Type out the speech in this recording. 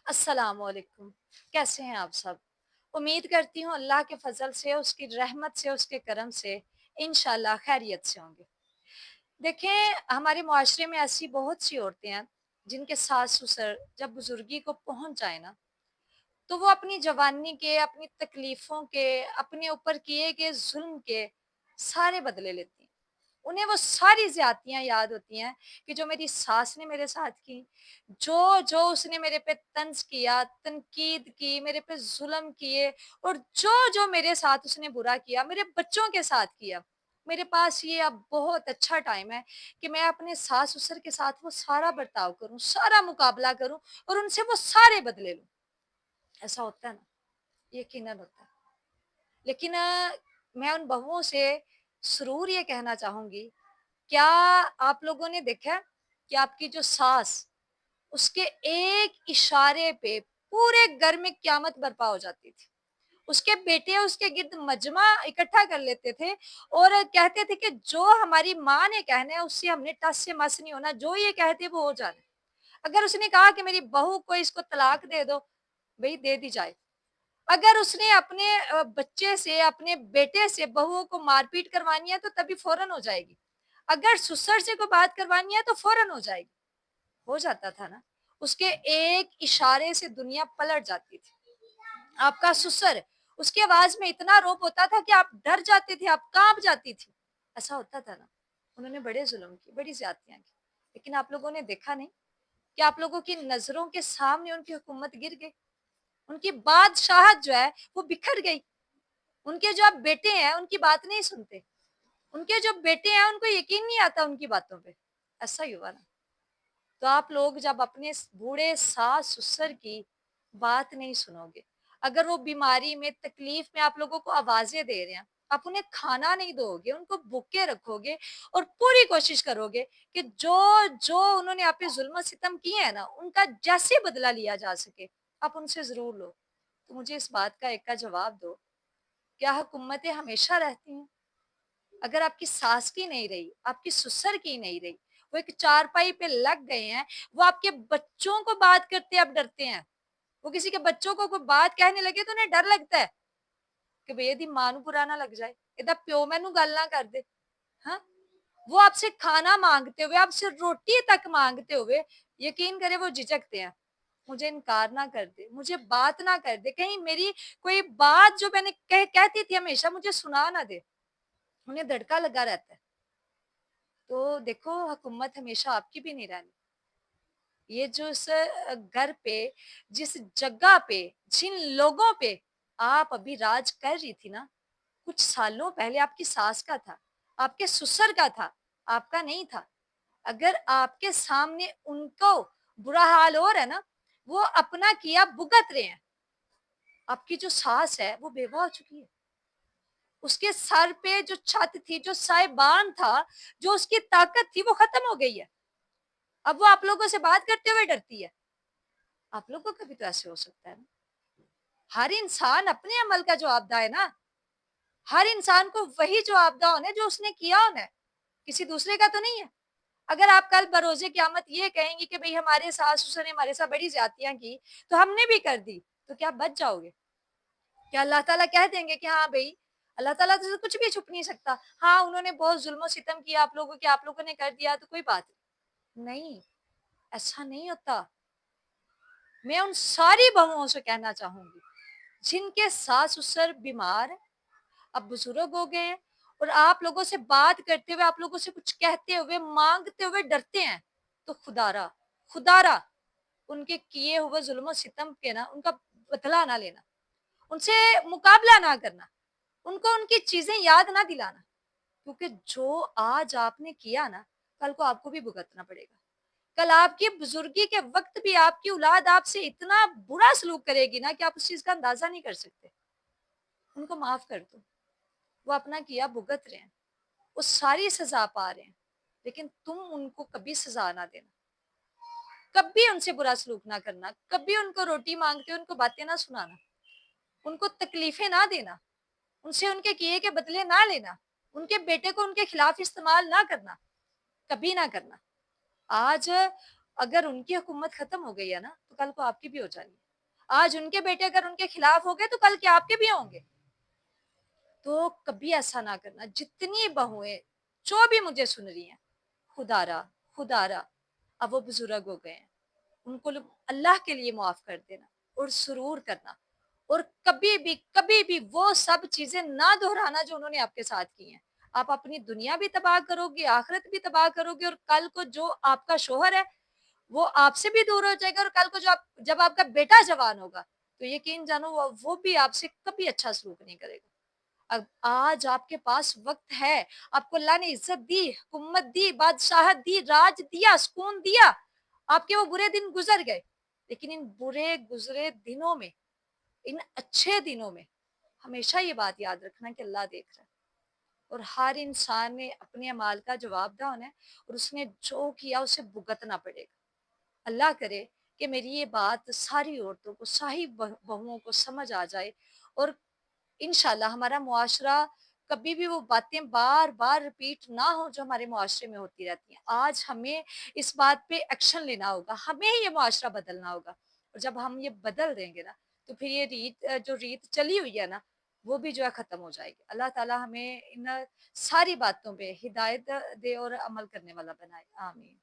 السلام علیکم، کیسے ہیں آپ سب؟ امید کرتی ہوں اللہ کے فضل سے، اس کی رحمت سے، اس کے کرم سے انشاءاللہ خیریت سے ہوں گے۔ دیکھیں، ہمارے معاشرے میں ایسی بہت سی عورتیں ہیں جن کے ساس سسر جب بزرگی کو پہنچ جائیں نا، تو وہ اپنی جوانی کے، اپنی تکلیفوں کے، اپنے اوپر کیے گئے ظلم کے سارے بدلے لیتی ہیں۔ انہیں وہ ساری زیادتیاں یاد ہوتی ہیں کہ جو میری ساس نے میرے ساتھ کی، جو اس نے میرے پہ طنز کیا، تنقید کی، میرے پہ ظلم کیے، اور جو میرے ساتھ اس نے برا کیا، میرے بچوں کے ساتھ کیا۔ میرے پاس یہ اب بہت اچھا ٹائم ہے کہ میں اپنے ساس سسر کے ساتھ وہ سارا برتاؤ کروں، سارا مقابلہ کروں اور ان سے وہ سارے بدلے لوں۔ ایسا ہوتا ہے نا، یقیناً ہوتا ہے۔ لیکن میں ان بہوؤں سے ضرور یہ کہنا چاہوں گی، کیا آپ لوگوں نے دیکھا ہے کہ آپ کی جو ساس، اس کے ایک اشارے پہ پورے گھر میں قیامت برپا ہو جاتی تھی؟ اس کے بیٹے اس کے گرد مجمع اکٹھا کر لیتے تھے اور کہتے تھے کہ جو ہماری ماں نے کہنا ہے اس سے ہم نے ٹس سے مس نہیں ہونا، جو یہ کہتے وہ ہو جانا۔ اگر اس نے کہا کہ میری بہو کو اس کو طلاق دے دو، بھئی دے دی جائے۔ اگر اس نے اپنے بچے سے، اپنے بیٹے سے بہو کو مار پیٹ کروانی ہے تو تبھی فوراً ہو جائے گی۔ اگر سسر سے کوئی بات کروانی ہے تو فوراً ہو جائے گی۔ ہو جاتا تھا نا، اس کے ایک اشارے سے دنیا پلٹ جاتی تھی۔ آپ کا سسر، اس کی آواز میں اتنا روب ہوتا تھا کہ آپ ڈر جاتے تھے، آپ کانپ جاتی تھی۔ ایسا ہوتا تھا نا، انہوں نے بڑے ظلم کی، بڑی زیادتیاں کی، لیکن آپ لوگوں نے دیکھا نہیں کہ آپ لوگوں کی نظروں کے سامنے ان کی حکومت گر گئی، ان کی بادشاہت جو ہے وہ بکھر گئی۔ ان کے جو اب بیٹے ہیں ان کی بات نہیں سنتے، ان کے جو بیٹے ہیں ان کو یقین نہیں آتا ان کی باتوں پہ۔ ایسا ہی ہوا نا، تو آپ لوگ جب اپنے بوڑھے ساس سسر کی بات نہیں سنو گے، اگر وہ بیماری میں، تکلیف میں آپ لوگوں کو آوازیں دے رہے ہیں، آپ انہیں کھانا نہیں دو گے، ان کو بھوکے رکھو گے اور پوری کوشش کرو گے کہ جو انہوں نے آپ پہ ظلم و ستم کیے ہیں نا، ان کا جیسے بدلہ لیا جا سکے آپ ان سے ضرور لو۔ تو مجھے اس بات کا ایک کا جواب دو، کیا حکومتیں ہمیشہ رہتی ہیں؟ اگر آپ کی ساس کی نہیں رہی، آپ کی سسر کی نہیں رہی، وہ ایک چارپائی پہ لگ گئے ہیں، وہ آپ کے بچوں کو بات کرتے اب ڈرتے ہیں۔ وہ کسی کے بچوں کو کوئی بات کہنے لگے تو انہیں ڈر لگتا ہے کہ بھئی یدی ماں نو برا نہ لگ جائے، ایدا پیو مینوں گل نہ کر دے۔ ہاں، وہ آپ سے کھانا مانگتے ہوئے، آپ سے روٹی تک مانگتے ہوئے، یقین کرے وہ جھجکتے ہیں، مجھے انکار نہ کر دے، مجھے بات نہ کر دے، کہیں میری کوئی بات جو میں نے کہتی تھی ہمیشہ مجھے سنا نہ دے، انہیں دھڑکا لگا رہتا ہے۔ تو دیکھو، حکومت ہمیشہ آپ کی بھی نہیں رہنی۔ یہ جو اس گھر پہ، جس جگہ پہ، جن لوگوں پہ آپ ابھی راج کر رہی تھی نا، کچھ سالوں پہلے آپ کی ساس کا تھا، آپ کے سسر کا تھا، آپ کا نہیں تھا۔ اگر آپ کے سامنے ان کو برا حال ہو رہا ہے نا، وہ اپنا کیا بھگت رہے ہیں۔ آپ کی جو ساس ہے وہ بیوہ ہو چکی ہے، اس کے سر پہ جو چھت تھی، جو سائبان تھا، جو اس کی طاقت تھی وہ ختم ہو گئی ہے۔ اب وہ آپ لوگوں سے بات کرتے ہوئے ڈرتی ہے۔ آپ لوگوں کا بھی تو ایسے ہو سکتا ہے نا۔ ہر انسان اپنے عمل کا جوابدہ ہے نا، ہر انسان کو وہی جوابدہ ہونا ہے جو اس نے کیا ہونا ہے، کسی دوسرے کا تو نہیں ہے۔ اگر آپ کل بروز قیامت یہ کہیں گی کہ بھئی ہمارے ساس سسر نے ہمارے ساتھ بڑی زیادتیاں کی تو ہم نے بھی کر دی، تو کیا بچ جاؤ گے؟ کیا اللہ تعالیٰ کہہ دیں گے کہ ہاں بھئی، اللہ تعالیٰ سے کچھ بھی چھپ نہیں سکتا، ہاں انہوں نے بہت ظلم و ستم کیا آپ لوگوں کے، آپ لوگوں نے کر دیا تو کوئی بات نہیں؟ ایسا نہیں ہوتا۔ میں ان ساری بہوؤں سے کہنا چاہوں گی جن کے ساس سسر بیمار ہیں، اب بزرگ ہو گئے ہیں، اور آپ لوگوں سے بات کرتے ہوئے، آپ لوگوں سے کچھ کہتے ہوئے، مانگتے ہوئے ڈرتے ہیں، تو خدا را ان کے کیے ہوئے ظلم و ستم کے نا، ان کا بدلہ نہ لینا، ان سے مقابلہ نہ کرنا، ان کو ان کی چیزیں یاد نہ دلانا، کیونکہ جو آج آپ نے کیا نا، کل کو آپ کو بھی بھگتنا پڑے گا۔ کل آپ کی بزرگی کے وقت بھی آپ کی اولاد آپ سے اتنا برا سلوک کرے گی نا کہ آپ اس چیز کا اندازہ نہیں کر سکتے۔ ان کو معاف کر دو، وہ اپنا کیا بھگت رہے ہیں، وہ ساری سزا پا رہے ہیں، لیکن تم ان کو کبھی سزا نہ دینا، کبھی ان سے برا سلوک نہ کرنا، کبھی ان کو روٹی مانگتے ان کو باتیں نہ سنانا، ان کو تکلیفیں نہ دینا، ان سے ان کے کیے کے بدلے نہ لینا، ان کے بیٹے کو ان کے خلاف استعمال نہ کرنا، کبھی نہ کرنا۔ آج اگر ان کی حکومت ختم ہو گئی ہے نا تو کل کو آپ کی بھی ہو جانی ہے۔ آج ان کے بیٹے اگر ان کے خلاف ہو گئے تو کل کے آپ کے بھی ہوں گے۔ تو کبھی ایسا نہ کرنا۔ جتنی بہویں جو بھی مجھے سن رہی ہیں، خدا را اب وہ بزرگ ہو گئے ہیں، ان کو اللہ کے لیے معاف کر دینا اور سرور کرنا، اور کبھی بھی وہ سب چیزیں نہ دہرانا جو انہوں نے آپ کے ساتھ کی ہیں۔ آپ اپنی دنیا بھی تباہ کرو گے، آخرت بھی تباہ کرو گے، اور کل کو جو آپ کا شوہر ہے وہ آپ سے بھی دور ہو جائے گا، اور کل کو جب آپ کا بیٹا جوان ہوگا تو یقین جانو وہ بھی آپ سے کبھی اچھا سلوک نہیں کرے گا۔ اب آج آپ کے پاس وقت ہے، آپ کو اللہ نے عزت دی، حکومت دی، بادشاہت دی، راج دیا، سکون دیا، آپ کے وہ برے دن گزر گئے، لیکن ان برے گزرے دنوں میں، ان اچھے دنوں میں ہمیشہ یہ بات یاد رکھنا کہ اللہ دیکھ رہا ہے، اور ہر انسان نے اپنے اعمال کا جواب دہ ہونا ہے، اور اس نے جو کیا اسے بھگتنا پڑے گا۔ اللہ کرے کہ میری یہ بات ساری عورتوں کو، ساری بہوؤں کو سمجھ آ جائے، اور انشاءاللہ ہمارا معاشرہ کبھی بھی وہ باتیں بار بار ریپیٹ نہ ہو جو ہمارے معاشرے میں ہوتی رہتی ہیں۔ آج ہمیں اس بات پہ ایکشن لینا ہوگا، ہمیں یہ معاشرہ بدلنا ہوگا، اور جب ہم یہ بدل دیں گے نا تو پھر یہ جو ریت چلی ہوئی ہے نا وہ بھی جو ہے ختم ہو جائے گی۔ اللہ تعالی ہمیں ان ساری باتوں پہ ہدایت دے اور عمل کرنے والا بنائے، آمین۔